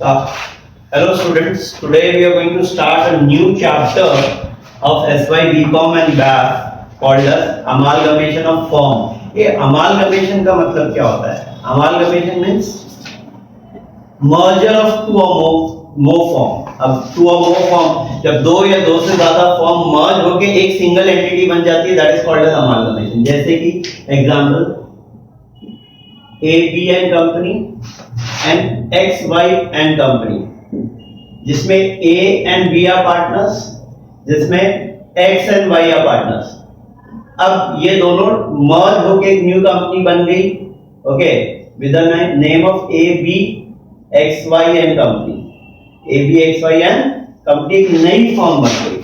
Hello students, today we are going to start a new chapter of SY BCom and BAF called as amalgamation of form. ये amalgamation का मतलब क्या होता है? Amalgamation means merger of two or more form. अब two or more form जब दो या दो से ज्यादा फॉर्म मर्ज होके एक सिंगल एंटिटी बन जाती है, that is called as amalgamation. जैसे कि example A B and company and X Y and company, जिसमें A and B are partners, जिसमें X and Y are partners. अब ये दोनों मर्ज होके एक न्यू कंपनी बन गई, okay, with the name of A B X Y and company. A B X Y and company एक नई फॉर्म बन गई.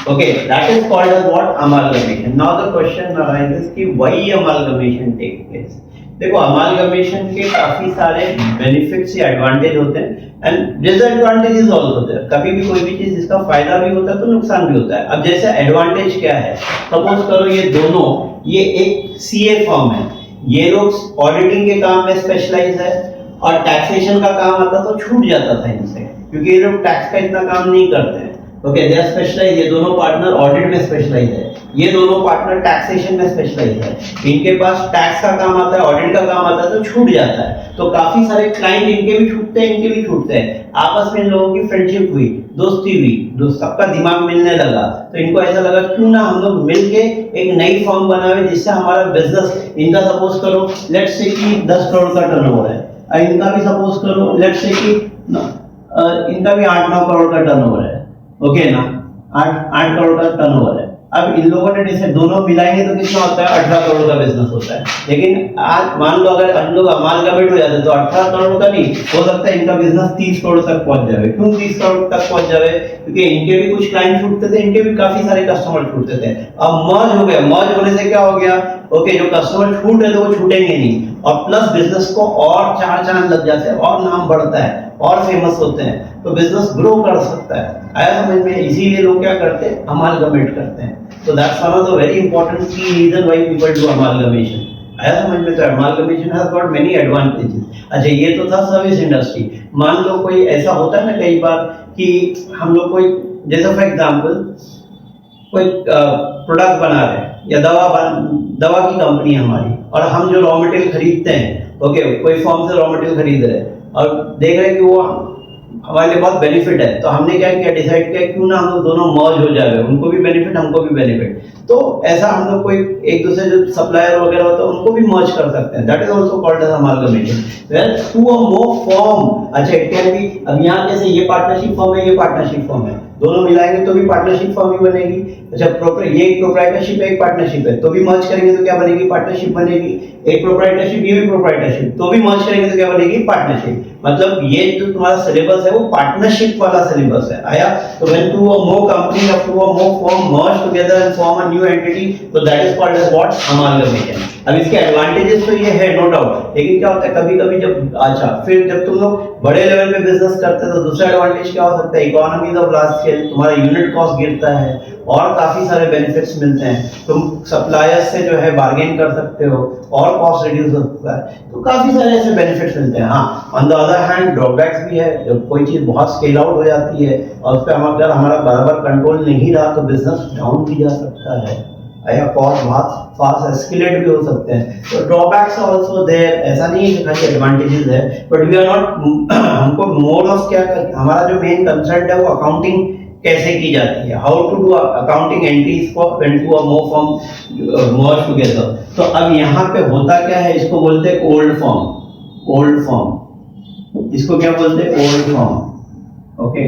Okay, that is called as what? Amalgamation. Now the question arises कि why amalgamation take place? देखो, amalgamation के काफी सारे benefits या advantage होते हैं and disadvantages also there. कभी भी कोई भी चीज जिसका फायदा भी होता है तो नुकसान भी होता है. अब जैसे advantage क्या है? Suppose करो ये दोनों, ये एक CA फॉर्म है, ये लोग ऑडिटिंग के काम में स्पेशलाइज है और टैक्सेशन का काम आता तो छूट जाता था इनसे, क्योंकि ये लोग टैक्स का इतना काम नहीं करते हैं. Okay, they are specialise. ये दोनों पार्टनर ऑडिट में स्पेशलाइज है, ये दोनों पार्टनर टैक्सेशन में स्पेशलाइज है. इनके पास टैक्स का काम आता है, ऑडिट का काम आता है तो छूट जाता है. तो काफी सारे क्लाइंट इनके भी छूटते हैं, इनके भी छूटते हैं. आपस में इन लोगों की फ्रेंडशिप हुई, दोस्ती हुई, दोस्त सबका दिमाग मिलने लगा, तो इनको ऐसा लगा क्यों ना हम लोग मिलके एक नई फॉर्म बनावे जिससे हमारा बिजनेस, इनका सपोज करो लेट्स से कि 10 करोड़ का टर्नओवर है, इनका भी सपोज करो लेट्स से कि इनका भी 8-9 करोड़ का टर्नओवर है. ओके ना, 8 करोड़ का टर्नओवर है. अब इन लोगों ने डिसाइड, दोनों मिलाएंगे तो कितना होता है? 18 करोड़ का बिजनेस होता है. लेकिन आज मान लो अगर हम लोग अमालगमेट हो जाते तो 18 करोड़ का नहीं हो सकता है, इनका बिजनेस 30 करोड़ तक पहुंच जाए. क्यों 30 करोड़ तक पहुंच जाए? क्योंकि इनके भी कुछ क्लाइंट छूटते थे, इनके भी काफी सारे कस्टमर छूटते थे. अब मर्ज हो गया, मर्ज होने से क्या हो गया? ओके, जो कस्टमर छूट रहे थे वो छूटेंगे नहीं, और प्लस बिजनेस को और चार चांद लग जाते हैं, और नाम बढ़ता है, और फेमस होते हैं, तो बिजनेस ग्रो कर सकता है. आया समझ में? इसीलिए लोग क्या करते हैं? अमालगमेट करते हैं. So that's one of the very important key reason why people do amalgamation. आया समझ में? तो amalgamation has got many advantages. अच्छा, ये तो था सर्विस इंडस्ट्री. मान लो कोई ऐसा होता है ना कई बार कि हम लोग कोई, जैसे फॉर एग्जांपल कोई प्रोडक्ट बना रहे हैं या दवा की कंपनी है हमारी, और हम जो रॉ मटेरियल खरीदते हैं, ओके, कोई फॉर्म से रॉ मटेरियल खरीद रहे हैं और देख रहे हैं कि वो हमारे लिए बहुत बेनिफिट है, तो हमने क्या किया? डिसाइड किया क्यों ना हम लोग दोनों मर्ज हो जाए, उनको भी बेनिफिट हम भी बेनिफिट. तो ऐसा हम लोग कोई एक दूसरे जो सप्लायर वगैरह होता है उनको भी मर्ज कर सकते हैं. That is also called as amalgamation. Where two or more firm. अच्छा, इट कैन बी, अब यहाँ कैसे ये पार्टनरशिप फॉर्म है, ये पार्टनरशिप फॉर्म है, दोनों मिलाएंगे तो भी पार्टनरशिप फॉर्म ही बनेगी. अच्छा, ये एक प्रोप्राइटरशिप है, एक पार्टनरशिप है, तो भी मर्ज करेंगे तो क्या बनेगी? पार्टनरशिप बनेगी. एक प्रोप्राइटरशिप, ये भी प्रोप्राइटरशिप, तो भी मर्ज करेंगे तो क्या बनेगी? पार्टनरशिप. मतलब ये जो तुम्हारा सिलेबस है वो पार्टनरशिप वाला सिलेबस है. आया? तो when two or more company और two or more form merge together and form a new entity, तो that is called as what? Amalgamation. अब इसके एडवांटेजेस तो ये है, नो डाउट, लेकिन क्या होता है कभी-कभी जब, अच्छा, फिर जब तुम लोग बड़े लेवल पे बिजनेस करते हैं तो दूसरा एडवांटेज क्या हो सकता है? इकोनॉमीज ऑफ लार्ज स्केल, तुम्हारा यूनिट कॉस्ट गिरता है और काफी सारे बेनिफिट्स मिलते हैं. तुम सप्लायर्स से जो है बार्गेन कर सकते हो और कॉस्ट रिड्यूस हो सकता है, तो काफी सारे ऐसे बेनिफिट्स मिलते हैं. हाँ, on the other hand drawbacks भी है. जब कोई चीज बहुत स्केल आउट हो जाती है और उस पर अगर हमारा बराबर कंट्रोल नहीं रहा तो बिजनेस डाउन भी जा सकता है, या कॉस्ट बहुत फास्ट एस्केलेट भी हो सकते हैं. तो ड्रॉबैक्स आल्सो देयर. ऐसा नहीं है कि खाली एडवांटेजेस है, बट वी आर नॉट, हमको मोड ऑफ क्या, हमारा जो मेन कंसर्न है वो अकाउंटिंग कैसे की जाती है, how to do accounting entries for when two or more form merge together. तो अब यहाँ पे होता क्या है? इसको बोलते हैं ओल्ड फॉर्म. ओल्ड फॉर्म, इसको क्या बोलते हैं? Old firm. Okay,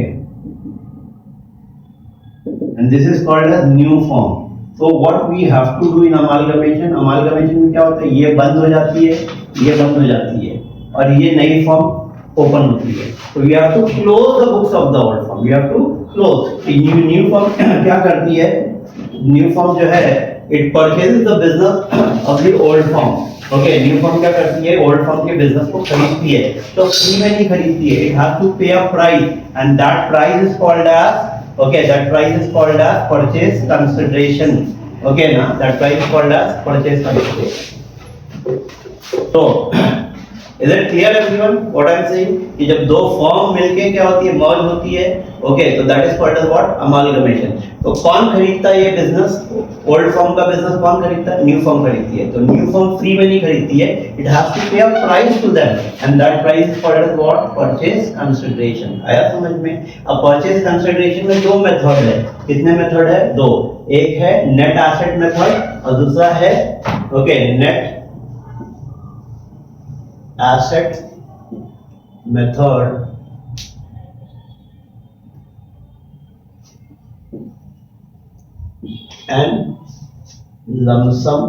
and this is called as new firm. So what we have to do in amalgamation? Amalgamation में क्या होता है? ये बंद हो जाती है, ये बंद हो जाती है, और ये नई फॉर्म ओपन होती है. So we have to close the books of the old form. We have to close. New form क्या करती है? न्यू फॉर्म जो है, it purchases the business of the old form. Okay, new form क्या करती है? ओल्ड फॉर्म के business को खरीदती है. तो फ्री में नहीं खरीदती है, it has to pay a price, and that price is called as, okay, that price is called as purchase consideration. Okay, that price is called as purchase consideration. So is it clear everyone what I am saying कि जब दो form मिलके क्या होती है, मर्ज होती है, okay, तो that is called as what, amalgamation. तो कौन खरीदता है ये बिजनेस? ओल्ड फॉर्म का बिजनेस कौन खरीदता है? न्यू फॉर्म खरीदती है। तो न्यू फॉर्म फ्री में नहीं खरीदती है, it has to pay a price to them and that price is called as what, purchase consideration. आया समझ में? अब परचेज कंसीडरेशन में दो मेथड है। कितने मेथड है? दो। एक है नेट एसेट मेथड और दूसरा है okay net asset method and lump sum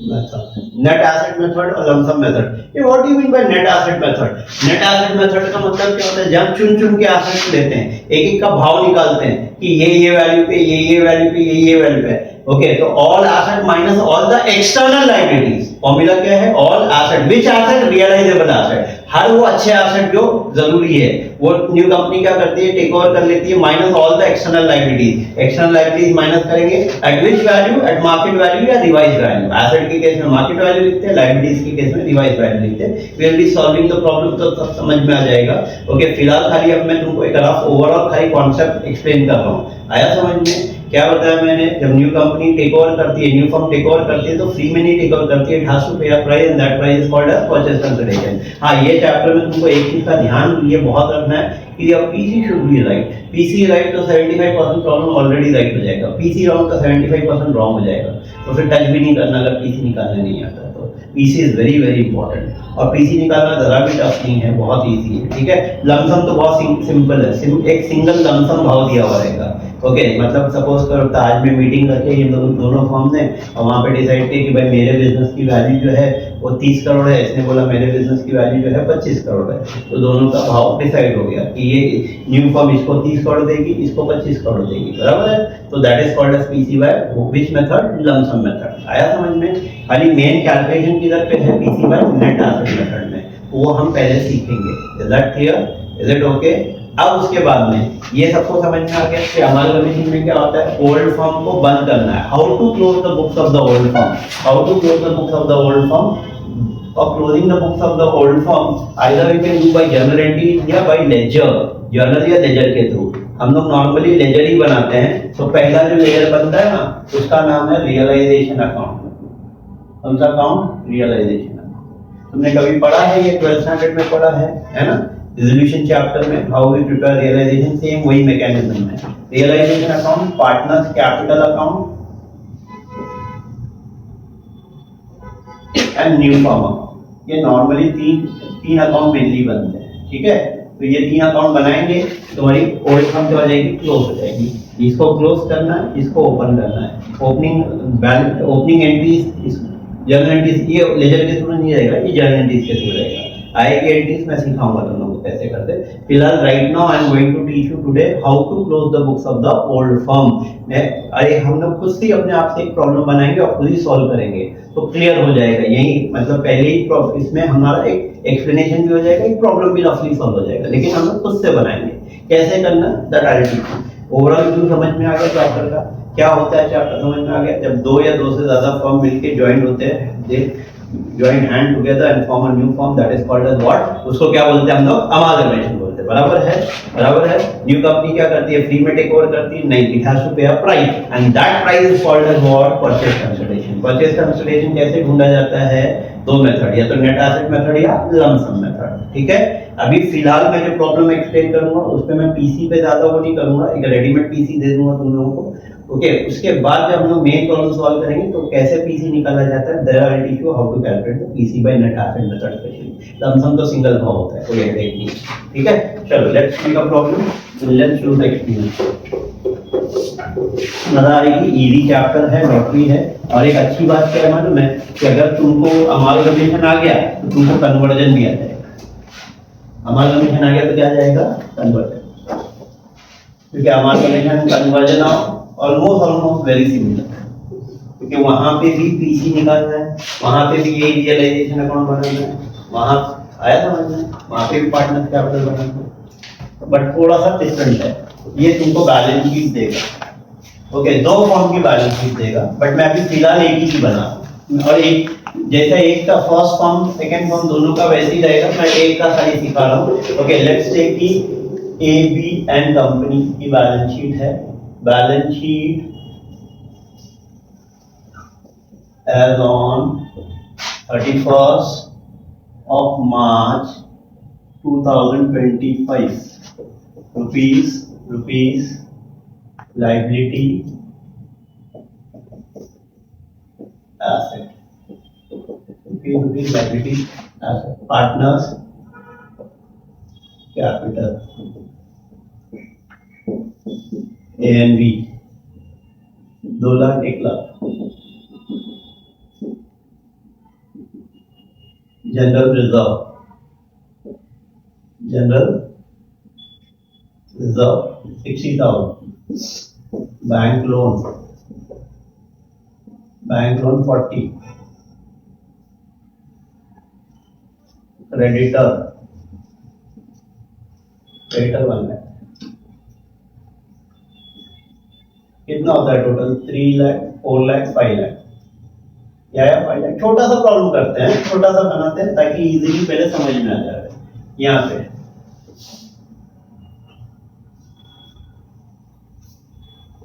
method, net asset method और lump sum method। ये what do you mean by net asset method? net asset method का मतलब क्या होता है? जब चुन चुन के एसेट्स लेते हैं, एक एक का भाव निकालते हैं कि ये वैल्यू पे, ये वैल्यू पे, ये वैल्यू पे, ओके। तो all asset minus all the external liabilities. Formula क्या है? All asset, which asset? Realisable asset. हर वो अच्छे एसेट जो जरूरी है वो न्यू कंपनी क्या करती है? टेक ओवर कर लेती है, minus all the external liabilities. External liabilities minus करेंगे at which value? At market value या रिवाइज्ड वैल्यू। एसेट के केस में मार्केट वैल्यू लिखते हैं, लायबिलिटीज के केस में रिवाइज्ड वैल्यू लिखते हैं। We will be solving the problem, तो सब समझ में आ जाएगा। ओके, फिलहाल खाली अब मैं तुमको एक रफ ओवरऑल खाली कॉन्सेप्ट एक्सप्लेन कर रहा हूं। आया समझ में? क्या बताया मैंने? जब न्यू कंपनी टेक ओवर करती है, न्यू फर्म टेक ओवर करती है, तो फ्री में नहीं टेक ओवर करती है, it has to pay a price and that price is called as purchase consideration. हां, ये चैप्टर में तुमको एक चीज का ध्यान ये बहुत रखना है कि अब PC should be right. PC right तो 75% प्रॉब्लम ऑलरेडी राइट हो जाएगा, पीसी रॉन्ग तो 75% रॉन्ग हो जाएगा। तो फिर टच भी नहीं करना अगर पीसी निकालना नहीं आता तो। PC is very very important, और पीसी निकालना जरा भी टफ नहीं है, बहुत इजी है, ठीक है। लमसम तो बहुत सिंपल है, एक सिंगल लमसम भाव दिया हुआ रहेगा, ओके। मतलब सपोज करो तो आज में मीटिंग रखे ये दोनों फर्म ने और वहां पे डिसाइड किया कि भाई मेरे बिजनेस की वैल्यू जो है वो 30 करोड़ है, इसने बोला मेरे बिजनेस की वैल्यू जो है 25 करोड़ है। तो दोनों का भाव डिसाइड हो गया कि ये न्यू फर्म इसको 30 करोड़ देगी, इसको 25 करोड़ देगी, बराबर है। तो that is called as PC by which method? Lump sum method. आया समझ में? खाली मेन कैलकुलेशन किधर पे है? PC by net asset method में, वो हम पहले सीखेंगे। Is that clear? Is it okay? अब उसके बाद में ये सबको समझ में आ गया कि अमालगमेशन में क्या होता है? ओल्ड फर्म को बंद करना है। How to close the books of the old firm? How to close the books of the old firm? और closing the books of the old firm either we can do by journal entry या by ledger, journal या ledger के through. हम लोग normally laser ही बनाते हैं। तो पहला जो लेजर बनता है ना, उसका नाम है रियलाइजेशन अकाउंट। कौन सा अकाउंट? Realisation account. तुमने कभी पढ़ा है ये? 12th स्टैंडर्ड में पढ़ा है ना? रिजोल्यूशन चैप्टर में how we prepare realisation, same वही मैकेनिज्म है। Realisation account, partners capital account and new firm account. ये नॉर्मली तीन अकाउंट मेनली बनते हैं, ठीक है। तो ये 3 अकाउंट बनाएंगे, तुम्हारी ओल्ड फर्म क्या हो जाएगी? क्लोज हो जाएगी। इसको क्लोज करना है, इसको ओपन करना है। ओपनिंग एंट्रीज, जर्नल एंट्रीज ये लेजर के थ्रू नहीं रहेगा, ये जर्नल एंट्रीज के थ्रू रहेगा। आएगी एंट्रीज मैं सिखाऊंगा तुम लोगों को कैसे करते। फिलहाल right now I am going to teach you today how to close the books of the old firm. अरे हम लोग खुद से अपने आप से एक प्रॉब्लम बनाएंगे और खुद ही सॉल्व करेंगे, तो क्लियर हो जाएगा। यही मतलब पहले ही इसमें हमारा एक एक्सप्लेनेशन भी हो जाएगा, एक प्रॉब्लम भी रफली सॉल्व हो जाएगा, लेकिन हम लोग खुद से बनाएंगे। कैसे करना that I will teach you. Overall view समझ में आ गया चैप्टर का? क्या होता है चैप्टर समझ में आ गया? जब 2 या 2 से ज्यादा फर्म मिलके ज्वाइंट होते हैं, दे join hand together and form a new firm, that is called as what? उसको क्या बोलते हैं हम लोग? अमालगमेशन बोलते हैं। बराबर है? बराबर है। न्यू कंपनी क्या करती है? फ्री में टेक ओवर करती है? नहीं, it has to pay a price and that price is called as what? Purchase consideration. Purchase consideration कैसे ढूंढा जाता है? 2 मेथड, या तो नेट एसेट मेथड या लमसम मेथड, ठीक है। अभी फिलहाल मैं जो प्रॉब्लम एक्सप्लेन करूंगा उसमें मैं पीसी पे ज्यादा वो नहीं करूंगा, एक रेडीमेड पीसी दे दूंगा तुम लोगों को, ओके। उसके बाद जब हम लोग मेन प्रॉब्लम सॉल्व करेंगे तो कैसे पीसी निकाला जाता है, there I will teach you how to calculate the PC by net asset method specially. Lump sum तो सिंगल भाव होता है, कोई हेडेक नहीं, ठीक है। चलो let's make a problem, let's do the experience. मजा आएगी, इजी चैप्टर है, लॉटरी है। और एक अच्छी बात क्या है मालूम है कि अगर तुमको अमालगमेशन आ गया तो तुमको कन्वर्जन भी आ जाएगा। अमालगमेशन आ गया तो क्या आ जाएगा? कन्वर्जन। क्योंकि amalgamation conversion almost very similar, क्योंकि वहां पे भी पीसी निकालना है, वहां पे भी यही रियलाइजेशन अकाउंट बनाना है, वहां आया समझ में, वहां पे भी पार्टनर कैपिटल बनाना है, बट थोड़ा सा डिफरेंट है। ये तुमको बैलेंस शीट देगा। ओके, दो फॉर्म की बैलेंस शीट देगा, बट मैं अभी फिलहाल एक ही की बना रहा हूं। और एक जैसा एक का फर्स्ट फॉर्म सेकंड फॉर्म दोनों का वैसे ही रहेगा, मैं एक का खाली सिखा रहा हूं। ओके, लेट्स टेक की ए बी एंड कंपनी की बैलेंस शीट है। Balance sheet as on 31st of March 2025, rupees liability asset, rupees liability asset, partners capital A and B 2 lakh 1 lakh. General reserve 60,000। Bank loan 40। Creditor 1 lakh. कितना होता है total? 3 lakh 4 lakh 5 lakh या 5 लाख। छोटा सा problem करते हैं, छोटा सा बनाते हैं ताकि इजीली पहले समझ में आ जाए। यहाँ पे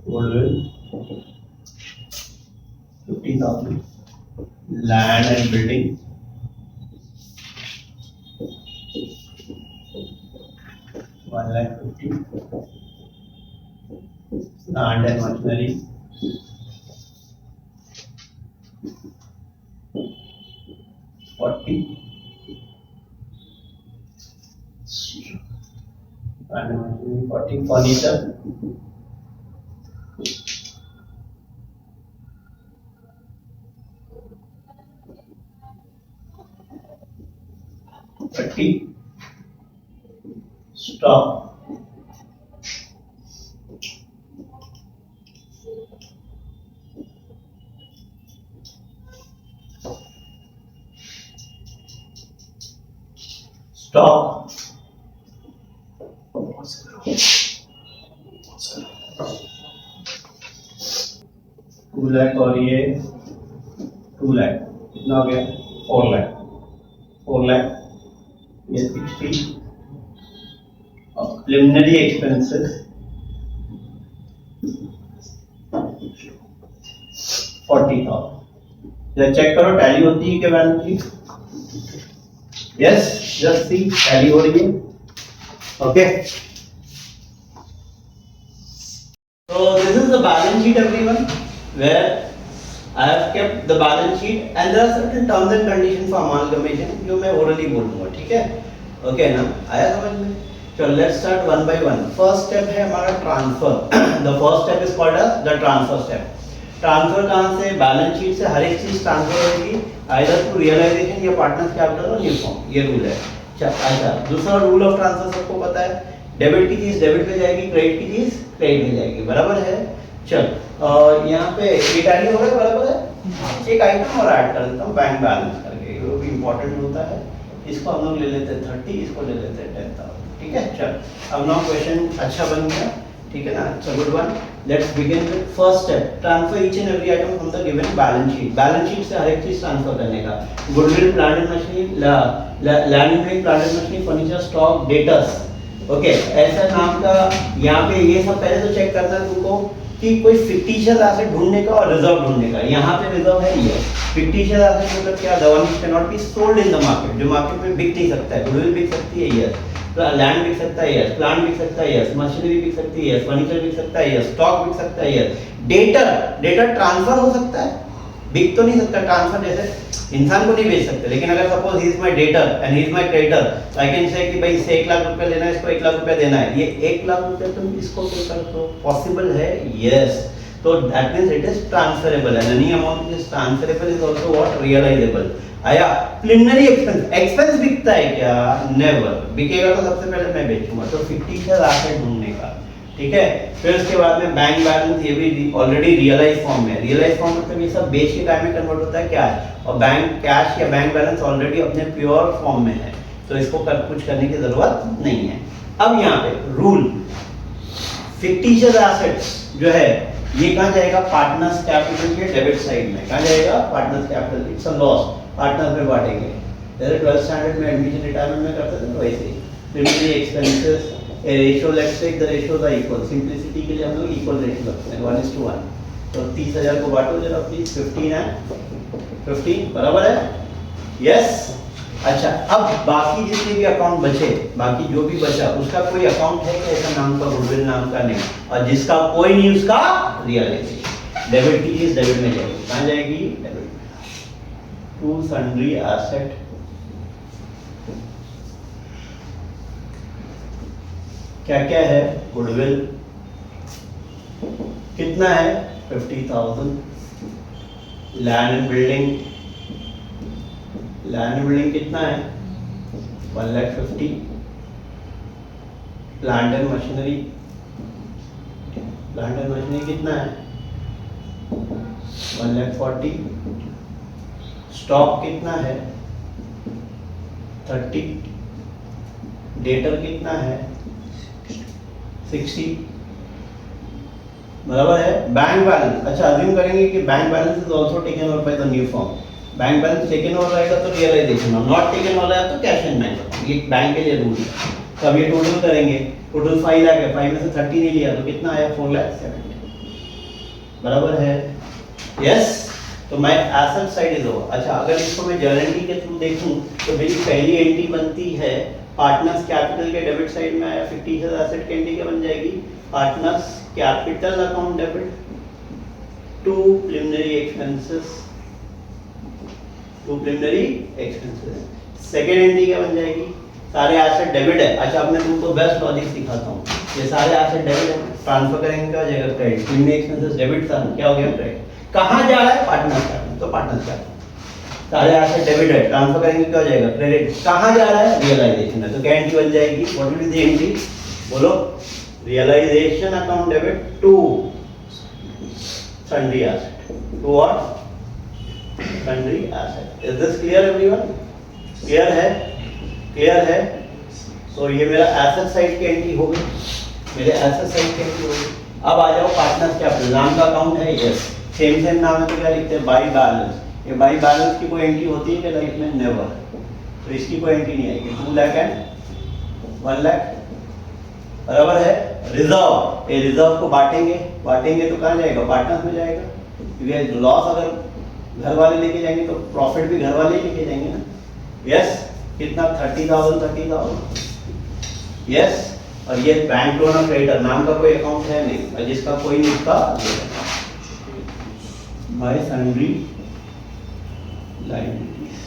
goodwill 50,000, land and building 1,50,000, land and machinery 40, furniture 30, stock 2 lakh और ये 2 लाख, कितना हो गया? 4 लाख। 4 लाख ये 60 और प्रिलिमिनरी एक्सपेंसेस 40,000। जरा चेक करो टैली होती है क्या balance sheet? Yes, just see tally हो रही है। Okay, so this is the balance sheet everyone, where I have kept the balance sheet and there are certain terms and conditions for amalgamation जो मैं orally बोलूँगा, ठीक है? Okay ना, आया समझ में? चलो let's start one by one. First step है हमारा ट्रांसफर। The first step is called as the transfer step. Transfer कहाँ से? बैलेंस शीट से हर एक चीज ट्रांसफर होगी, आइदर टू रियलाइजेशन या पार्टनर्स कैपिटल और न्यू फॉर्म, ये रूल है। अच्छा, दूसरा रूल ऑफ ट्रांसफर सबको पता है, डेबिट की चीज डेबिट पे जाएगी, क्रेडिट की चीज क्रेडिट में जाएगी, बराबर है? चल, यहाँ पे ये टैली हो रहा है, बराबर है? एक आइटम और ऐड कर देता हूँ, बैंक बैलेंस करके, वो भी इंपॉर्टेंट होता है। इसको हम लोग ले लेते हैं 30, इसको ले लेते हैं 10,000, ठीक है? चल, अब नाउ क्वेश्चन अच्छा बन गया, ठीक है ना? अच्छा, good one. Let's begin with first step, transfer each and every item from the given balance sheet. Balance sheet से हर एक चीज ट्रांसफर करने का। Goodwill, plant and machinery, land and building, plant and machinery, furniture, stock, debtors. Okay, ऐसा नाम का यहाँ पे ये सब पहले तो चेक करना है तुमको कि कोई फिक्टिशियस एसेट ढूंढने का और रिजर्व ढूंढने का। यहाँ पे रिजर्व है ये। फिक्टिशियस एसेट मतलब क्या? The one which can not be sold in the market, जो मार्केट में बिक नहीं सकता है। गुडविल बिक सकती है, यस। लैंड बिक सकता है, यस। प्लांट बिक सकता है, यस। मशीनरी बिक सकती है, यस। फर्नीचर बिक सकता है, यस। स्टॉक बिक सकता है, यस। डेटर ट्रांसफर हो सकता है, बिक तो नहीं सकता। ट्रांसफर जैसे इंसान को नहीं बेच सकते, लेकिन अगर suppose he is my debtor and he is my creditor, तो आई कैन से कि भाई इसे 1 लाख रुपए लेना है, इसको 1 लाख रुपए देना है। ये 1 लाख रुपए तुम इसको पे कर दो, पॉसिबल है, यस। तो that means it is transferable and any amount is transferable is also what? Realisable. आया प्रिलिमिनरी एक्सपेंस बिकता है क्या? नेवर। बिकेगा तो सबसे पहले मैं बेचूंगा, तो 50,000 एसेट ढूंढने का, ठीक है? फिर उसके बाद में बैंक बैलेंस, ये भी ऑलरेडी रियलाइज फॉर्म में। रियलाइज फॉर्म मतलब ये सब बेच के टाइम में कन्वर्ट होता है कैश, और बैंक कैश या बैंक बैलेंस ऑलरेडी अपने प्योर फॉर्म में है, तो इसको कुछ करने की जरूरत नहीं है। अब यहाँ पे रूल, फिक्टिशियस एसेट्स जो है ये कहाँ जाएगा, पार्टनर्स कैपिटल के डेबिट साइड में। कहाँ जाएगा, partners capital, it's a loss, partners में बांटेंगे। जैसे 12th स्टैंडर्ड में एडमिशन रिटायरमेंट में करते थे तो वैसे ही preliminary expenses a ratio, let's take the ratios are equal, simplicity के लिए हम लोग इक्वल रेशियो रखते हैं 1:1। तो 30,000 को बांटो जरा प्लीज, 15 है, 15 बराबर है, यस। अच्छा, अब बाकी जितने भी अकाउंट बचे, बाकी जो भी बचा उसका कोई अकाउंट है क्या ऐसा नाम का, गुडविल नाम का नहीं, और जिसका कोई नहीं उसका रियलाइजेशन। डेबिट की चीज डेबिट में जाएगी, कहाँ जाएगी, डेबिट। टू सन्ड्री एसेट, क्या क्या है, गुडविल कितना है, 50,000। Land and building, land and building कितना है, 1,50,000। Plant and machinery, plant and machinery कितना है, 1,40,000। स्टॉक कितना है, 30। डेटर कितना है, 60 बराबर है। बैंक बैलेंस, अच्छा अज्यूम करेंगे कि bank balance is also taken over by the new firm. Bank balance taken over रहेगा तो रियलाइजेशन, और नॉट टेकन ओवर है तो कैश इन बैंक। ये बैंक के लिए रूल है। तो अब ये टोटल करेंगे, टोटल 5 लाख है, 5 में से 30 नहीं लिया तो कितना आया, 4,70,000 बराबर है, यस। तो मैं एसेट साइड इज ओवर। अच्छा, अगर इसको मैं जर्नल एंट्री के थ्रू देखूं तो मेरी पहली एंट्री बनती है पार्टनर्स कैपिटल के डेबिट साइड में आया, फिक्टिशियस एसेट की एंट्री क्या बन जाएगी, partners capital account debit to preliminary expenses, to preliminary expenses. Second entry क्या बन जाएगी, सारे एसेट डेबिट है। अच्छा, अब मैं तुमको बेस्ट लॉजिक सिखाता हूँ। ये सारे एसेट डेबिट है, ट्रांसफर करेंगे क्या हो जाएगा, क्रेडिट। प्रिलिमिनरी एक्सपेंसेस डेबिट था, क्या हो गया, क्रेडिट। कहाँ जा रहा है, पार्टनर्स कैपिटल, तो पार्टनर्स कैपिटल। सारे एसेट डेबिट है, ट्रांसफर करेंगे क्या हो जाएगा, क्रेडिट। कहाँ जा रहा है, रियलाइजेशन है। तो क्या एंट्री बन जाएगी, what will be the entry, बोलो, realization account debit to sundry asset, to what, sundry asset। is this clear everyone, clear है, clear है। तो ये मेरा एसेट साइड की एंट्री हो गई, मेरे एसेट साइड की एंट्री हो गई। अब आ जाओ पार्टनर्स कैपिटल, नाम का अकाउंट है, यस, सेम नाम है तो क्या लिखते हैं, बाई बैलेंस। ये बाई बैलेंस की कोई एंट्री होती है क्या लाइफ में, नेवर। तो इसकी कोई एंट्री नहीं आएगी। 2 लाख एंड 1 लाख बराबर है। रिजर्व, ये रिजर्व को बांटेंगे, बांटेंगे तो कहाँ जाएगा, पार्टनर्स में जाएगा, क्योंकि लॉस अगर घर वाले लेके जाएंगे तो प्रॉफिट भी घर वाले ही लेके जाएंगे ना, यस। कितना, 30,000, यस। और ये बैंक लोन और क्रेडिटर, नाम का कोई अकाउंट है नहीं, और जिसका कोई नहीं उसका bye sundry liabilities,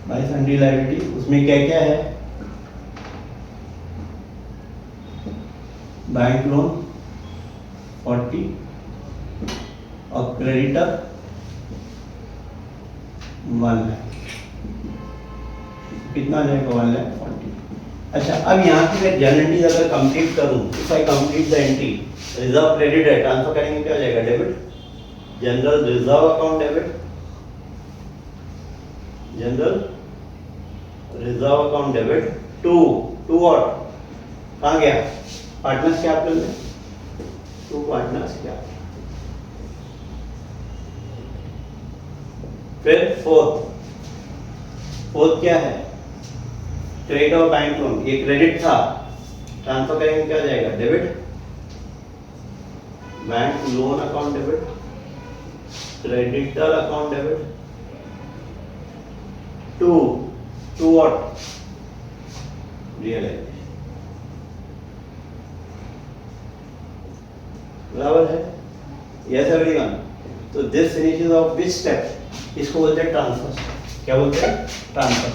bye sundry liability. उसमें क्या क्या है, बैंक लोन 40 और क्रेडिटर 1 लाख, कितना जाएगा, 1,40,000। अच्छा, अब यहाँ की मैं जर्नल एंट्रीज अगर कंप्लीट करूँ, if I complete the entry, reserve credit है, ट्रांसफर करेंगे क्या हो जाएगा, debit. General reserve account debit, general reserve account debit to what, कहाँ गया, पार्टनर्स कैपिटल में, टू पार्टनर्स कैपिटल। फिर फोर्थ क्या है, क्रेडिट और बैंक लोन। ये क्रेडिट था, ट्रांसफर करेंगे क्या हो जाएगा, debit. Bank loan account debit, creditor account debit to what, realisation, बराबर है, यस एवरीवन। तो this finishes off which step, इसको बोलते हैं ट्रांसफर। क्या बोलते हैं, ट्रांसफर।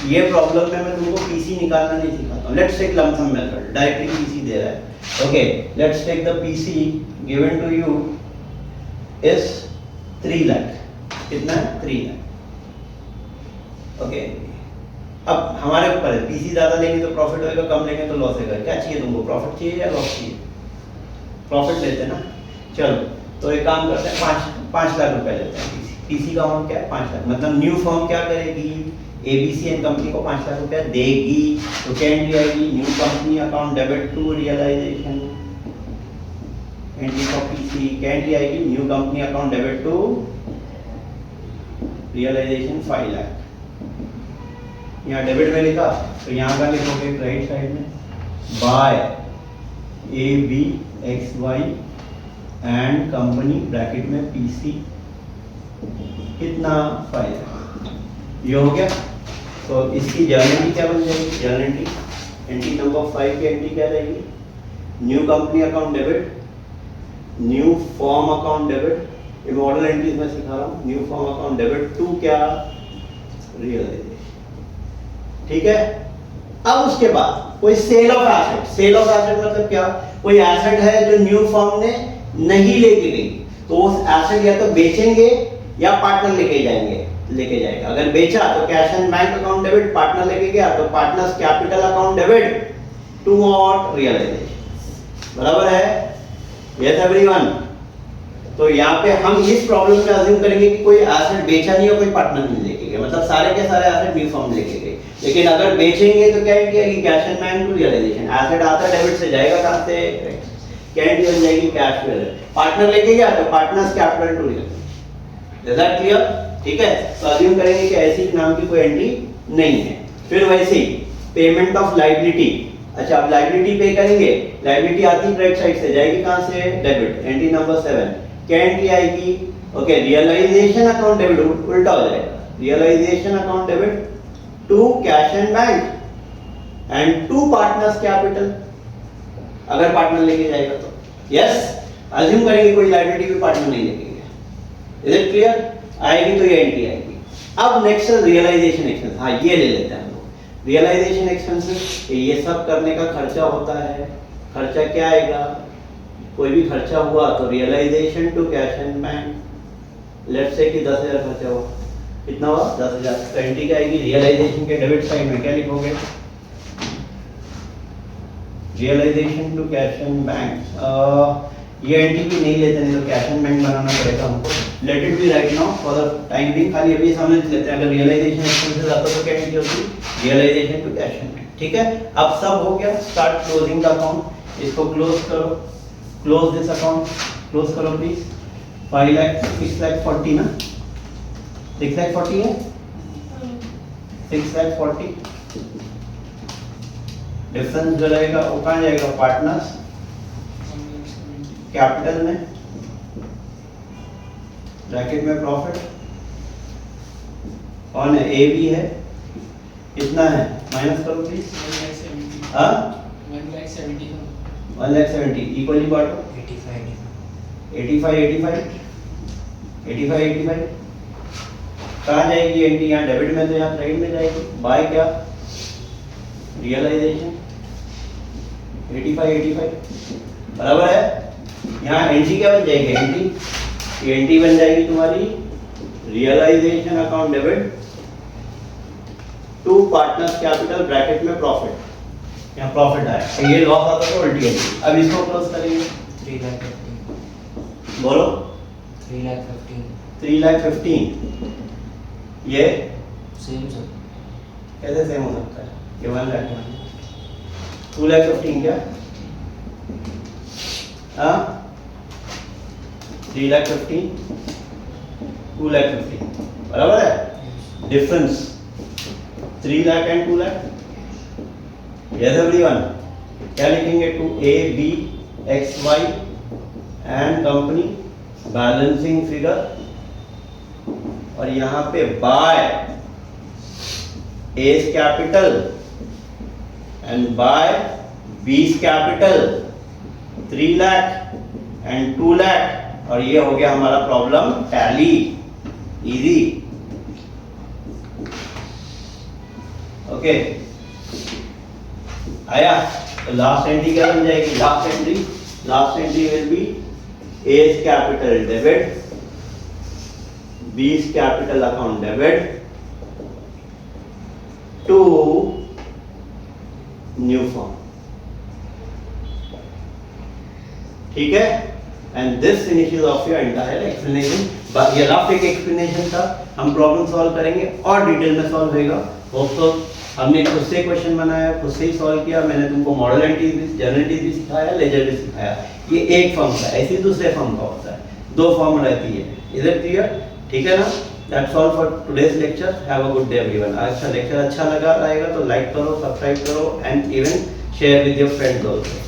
ये प्रॉब्लम में मैं तुमको पीसी निकालना नहीं सिखाता हूँ। Let's take lump sum method, directly PC दे रहा है, okay. Let's take the PC given to you is 3 lakh, कितना है, 3 लाख, ओके। अब हमारे ऊपर है, पीसी ज्यादा लेंगे तो प्रॉफिट होएगा, कम लेंगे तो लॉस होगा। क्या चाहिए तुमको, प्रॉफिट चाहिए या लॉस चाहिए, प्रॉफिट लेते हैं ना। चलो, तो एक काम करते हैं, 5 लाख रुपए लेते हैं। पीसी का अमाउंट क्या है, 5 लाख। मतलब न्यू फर्म क्या करेगी, एबीसी कंपनी को 5 लाख रुपया देगी, तो क्या एंट्री आएगी? New company account debit to realisation, entry for PC क्या एंट्री आएगी? New company account debit to realisation 5 lakh. यहाँ डेबिट में लिखा तो यहाँ का लिखोगे राइट साइड में by A B X Y and company bracket में पीसी कितना 5 लाख। ये हो गया। तो इसकी जर्नल एंट्री क्या बन जाएगी? जर्नल एंट्री नंबर 5 की एंट्री क्या रहेगी? New company account debit, new firm account debit, ये मॉडल एंट्रीज में सिखा रहा हूँ। New firm account debit to क्या? रियलाइजेशन। ठीक है। अब उसके बाद कोई sale of asset, sale of asset मतलब क्या? कोई एसेट है जो न्यू फॉर्म ने नहीं लेके गई, तो उस एसेट या तो बेचेंगे या पार्टनर लेके जाएगा। अगर बेचा तो cash and bank account debit, partner लेके गया तो partners capital account debit to what? Realisation. बराबर है? Yes everyone. तो यहाँ पे हम इस प्रॉब्लम में अज्यूम करेंगे कि कोई एसेट बेचा नहीं और कोई पार्टनर नहीं लेके गया, मतलब सारे के सारे एसेट न्यू फॉर्म लेके गए। लेकिन अगर बेचेंगे तो क्या एंट्री आएगी? Cash and bank to realisation. Asset आता डेबिट से जाएगा कहां से? क्या एंट्री बन जाएगी? कैश में। पार्टनर लेके गया तो partners capital to realisation. Is that clear? ठीक है। तो अज्यूम करेंगे कि ऐसी नाम की कोई एंट्री नहीं है। फिर वैसे ही पेमेंट ऑफ लायबिलिटी। अच्छा, अब लायबिलिटी पे करेंगे, लायबिलिटी आती है राइट साइड से, जाएगी कहां से? डेबिट। एंट्री नंबर 7 क्या एंट्री आएगी? ओके, रियलाइजेशन अकाउंट डेबिट, उल्टा हो जाएगा। Realisation account debit to cash and bank and to partners capital, अगर पार्टनर लेके जाएगा तो। यस, अज्यूम करेंगे कोई लायबिलिटी भी पार्टनर नहीं लेके गया। Is it clear? आएगी तो ये एंट्री आएगी। अब नेक्स्ट रियलाइजेशन एक्सपेंस। हाँ, ये ले लेते हैं हम लोग। रियलाइजेशन एक्सपेंसेस, ये सब करने का खर्चा होता है। खर्चा क्या आएगा? कोई भी खर्चा हुआ तो realisation to cash and bank, let's say कि 10,000 खर्चा हुआ, कितना हुआ? 10,000। तो एंट्री क्या आएगी? रियलाइजेशन के डेबिट साइड में क्या लिखोगे? Realisation to cash and bank. ये एंट्री भी नहीं लेते, नहीं तो कैश एंड बैंक बनाना पड़ेगा हमको। Let it be right now for the time being, खाली अभी समझ लेते हैं। अगर रियलाइजेशन एक्सपेंसेस आता तो क्या एंट्री होती? Realisation to cash and bank. ठीक है। अब सब हो गया, स्टार्ट क्लोजिंग द अकाउंट। इसको क्लोज करो, क्लोज दिस अकाउंट, क्लोज करो प्लीज। 5 लाख 6 लाख 40 ना, 6 लाख 40 है, 6 लाख 40। डिफरेंस जो रहेगा वो कहाँ जाएगा? पार्टनर्स कैपिटल में, ब्रैकेट में प्रॉफिट। कौन है? ए बी है, कितना है? माइनस करो प्लीज। 1,70,000 इक्वली बांटो। 85 कहाँ जाएगी एंट्री? यहाँ डेबिट में, तो यहाँ क्रेडिट में जाएगी। बाय क्या? रियलाइजेशन 85 बराबर है। यहाँ एंट्री क्या बन जाएगी? एंट्री बन जाएगी तुम्हारी realisation account debit to partners capital bracket में प्रॉफिट। यहाँ प्रॉफिट आया, ये लॉस आता तो उल्टी एंट्री। अब इसको क्लोज करेंगे। 3,15,000 बोलो। 3,15,000 ये सेम सर। कैसे सेम हो सकता है? ये 1 लाख 2,15,000 क्या? हाँ, 3,15,000 2,15,000 बराबर है। Difference 3 lakh and 2 lakh. Yes everyone, क्या लिखेंगे? To A B X Y and company balancing figure, और यहां पे by S capital and by B's capital 3 lakh and 2 lakh, और ये हो गया हमारा प्रॉब्लम टैली। इजी। ओके, आया? तो लास्ट एंट्री क्या बन जाएगी? Last entry will be S capital debit, B's capital account debit to new firm. ठीक है। And this finishes off your entire explanation. ये रफ एक एक्सप्लेनेशन था, हम प्रॉब्लम सॉल्व करेंगे और डिटेल में सॉल्व होगा। होप तो हमने खुद से क्वेश्चन बनाया, खुद से ही सॉल्व किया। मैंने तुमको मॉडल एंटिटीज भी, जनरलिटीज भी सिखाया, लेजर भी सिखाया। ये एक फॉर्म का, ऐसे दूसरे फॉर्म का होता है, दो फॉर्म रहती है। Is it clear? ठीक है ना? That's all for today's lecture. Have a good day everyone. आज का लेक्चर अच्छा लगा रहेगा तो लाइक करो, सब्सक्राइब करो and even share with your friends also.